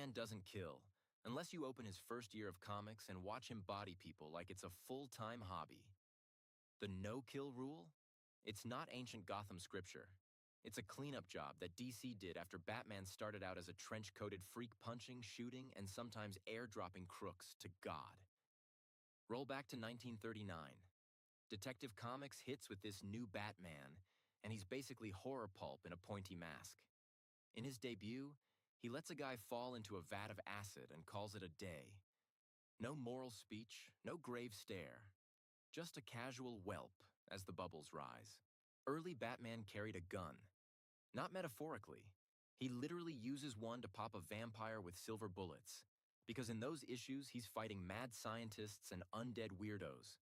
Batman doesn't kill, unless you open his first year of comics and watch him body people like it's a full-time hobby. The no-kill rule? It's not ancient Gotham scripture. It's a cleanup job that DC did after Batman started out as a trench-coated freak punching, shooting, and sometimes airdropping crooks to God. Roll back to 1939. Detective Comics hits with this new Batman, and he's basically horror pulp in a pointy mask. In his debut, he lets a guy fall into a vat of acid and calls it a day. No moral speech, no grave stare. Just a casual whelp as the bubbles rise. Early Batman carried a gun. Not metaphorically. He literally uses one to pop a vampire with silver bullets. Because in those issues, he's fighting mad scientists and undead weirdos.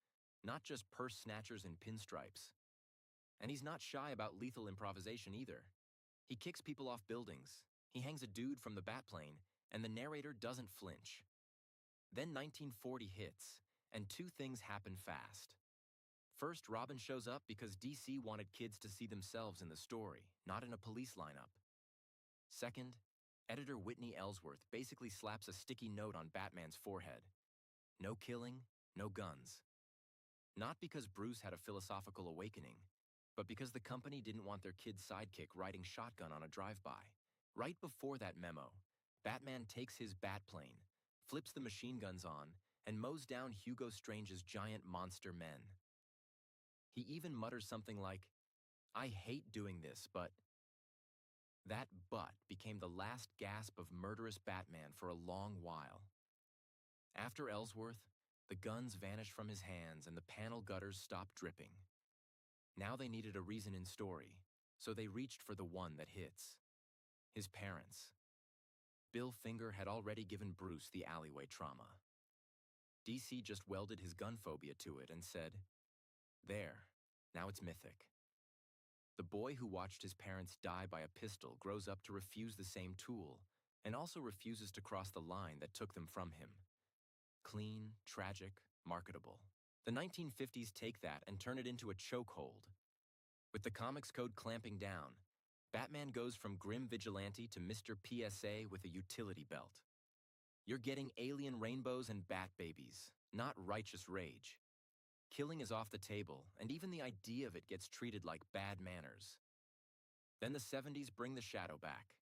Not just purse snatchers in pinstripes. And he's not shy about lethal improvisation either. He kicks people off buildings. He hangs a dude from the Batplane, and the narrator doesn't flinch. Then 1940 hits, and two things happen fast. First, Robin shows up because DC wanted kids to see themselves in the story, not in a police lineup. Second, editor Whitney Ellsworth basically slaps a sticky note on Batman's forehead. No killing, no guns. Not because Bruce had a philosophical awakening, but because the company didn't want their kid's sidekick riding shotgun on a drive-by. Right before that memo, Batman takes his Batplane, flips the machine guns on, and mows down Hugo Strange's giant monster men. He even mutters something like, "I hate doing this, but..." That "but" became the last gasp of murderous Batman for a long while. After Ellsworth, the guns vanished from his hands and the panel gutters stopped dripping. Now they needed a reason in story, so they reached for the one that hits. His parents. Bill Finger had already given Bruce the alleyway trauma. DC just welded his gun phobia to it and said, "There, now it's mythic." The boy who watched his parents die by a pistol grows up to refuse the same tool, and also refuses to cross the line that took them from him. Clean, tragic, marketable. The 1950s take that and turn it into a chokehold. With the Comics Code clamping down, Batman goes from grim vigilante to Mr. PSA with a utility belt. You're getting alien rainbows and bat babies, not righteous rage. Killing is off the table, and even the idea of it gets treated like bad manners. Then the 70s bring the Shadow back.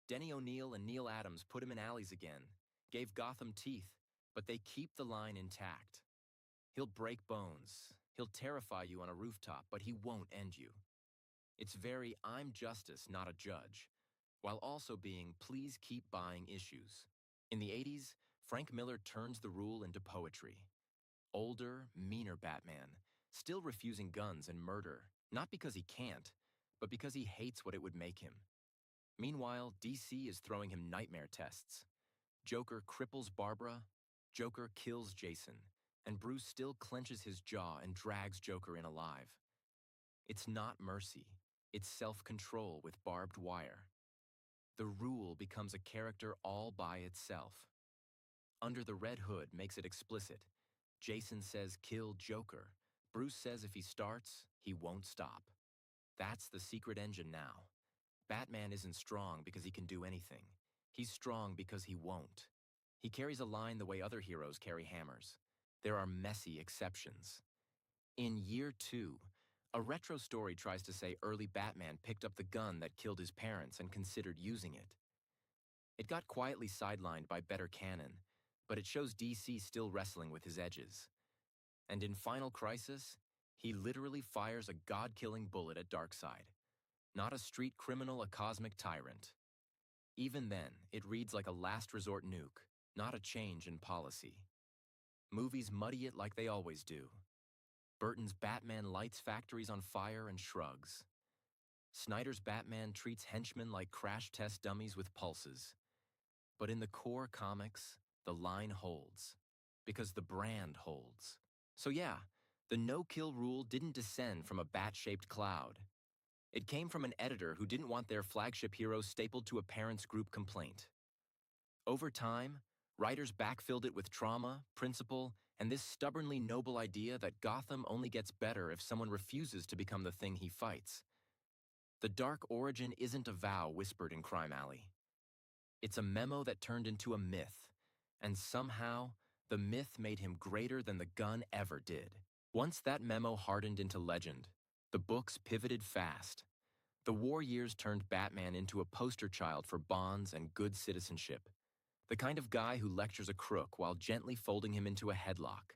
Denny O'Neil and Neil Adams put him in alleys again, gave Gotham teeth, but they keep the line intact. He'll break bones, he'll terrify you on a rooftop, but he won't end you. It's very "I'm justice, not a judge," while also being "please keep buying issues." In the 80s, Frank Miller turns the rule into poetry. Older, meaner Batman, still refusing guns and murder, not because he can't, but because he hates what it would make him. Meanwhile, DC is throwing him nightmare tests. Joker cripples Barbara, Joker kills Jason, and Bruce still clenches his jaw and drags Joker in alive. It's not mercy, it's self-control with barbed wire. The rule becomes a character all by itself. Under the Red Hood makes it explicit. Jason says kill Joker. Bruce says if he starts, he won't stop. That's the secret engine now. Batman isn't strong because he can do anything. He's strong because he won't. He carries a line the way other heroes carry hammers. There are messy exceptions. In Year 2, a retro story tries to say early Batman picked up the gun that killed his parents and considered using it. It got quietly sidelined by better canon, but it shows DC still wrestling with his edges. And in Final Crisis, he literally fires a god-killing bullet at Darkseid. Not a street criminal, a cosmic tyrant. Even then, it reads like a last resort nuke, not a change in policy. Movies muddy it like they always do. Burton's Batman lights factories on fire and shrugs. Snyder's Batman treats henchmen like crash test dummies with pulses. But in the core comics, the line holds. Because the brand holds. So yeah, the no-kill rule didn't descend from a bat-shaped cloud. It came from an editor who didn't want their flagship hero stapled to a parents' group complaint. Over time, writers backfilled it with trauma, principle, and this stubbornly noble idea that Gotham only gets better if someone refuses to become the thing he fights. The dark origin isn't a vow whispered in Crime Alley. It's a memo that turned into a myth, and somehow, the myth made him greater than the gun ever did. Once that memo hardened into legend, the books pivoted fast. The war years turned Batman into a poster child for bonds and good citizenship, the kind of guy who lectures a crook while gently folding him into a headlock.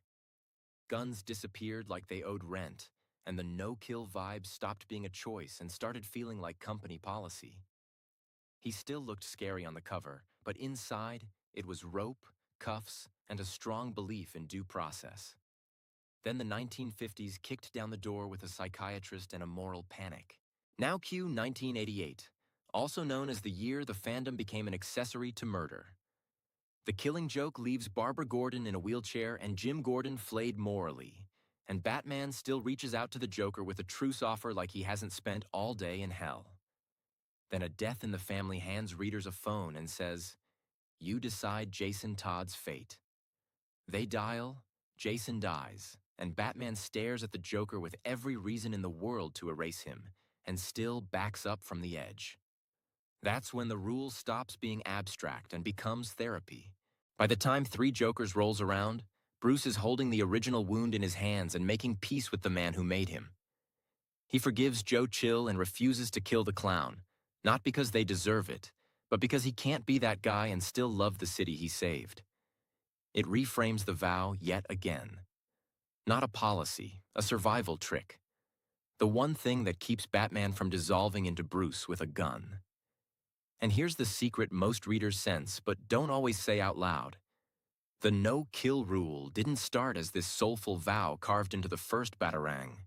Guns disappeared like they owed rent, and the no-kill vibe stopped being a choice and started feeling like company policy. He still looked scary on the cover, but inside, it was rope, cuffs, and a strong belief in due process. Then the 1950s kicked down the door with a psychiatrist and a moral panic. Now cue 1988, also known as the year the fandom became an accessory to murder. The Killing Joke leaves Barbara Gordon in a wheelchair and Jim Gordon flayed morally, and Batman still reaches out to the Joker with a truce offer like he hasn't spent all day in hell. Then a death in the family hands readers a phone and says, "You decide Jason Todd's fate." They dial, Jason dies, and Batman stares at the Joker with every reason in the world to erase him, and still backs up from the edge. That's when the rule stops being abstract and becomes therapy. By the time Three Jokers rolls around, Bruce is holding the original wound in his hands and making peace with the man who made him. He forgives Joe Chill and refuses to kill the clown, not because they deserve it, but because he can't be that guy and still love the city he saved. It reframes the vow yet again. Not a policy, a survival trick. The one thing that keeps Batman from dissolving into Bruce with a gun. And here's the secret most readers sense but don't always say out loud. The no-kill rule didn't start as this soulful vow carved into the first Batarang.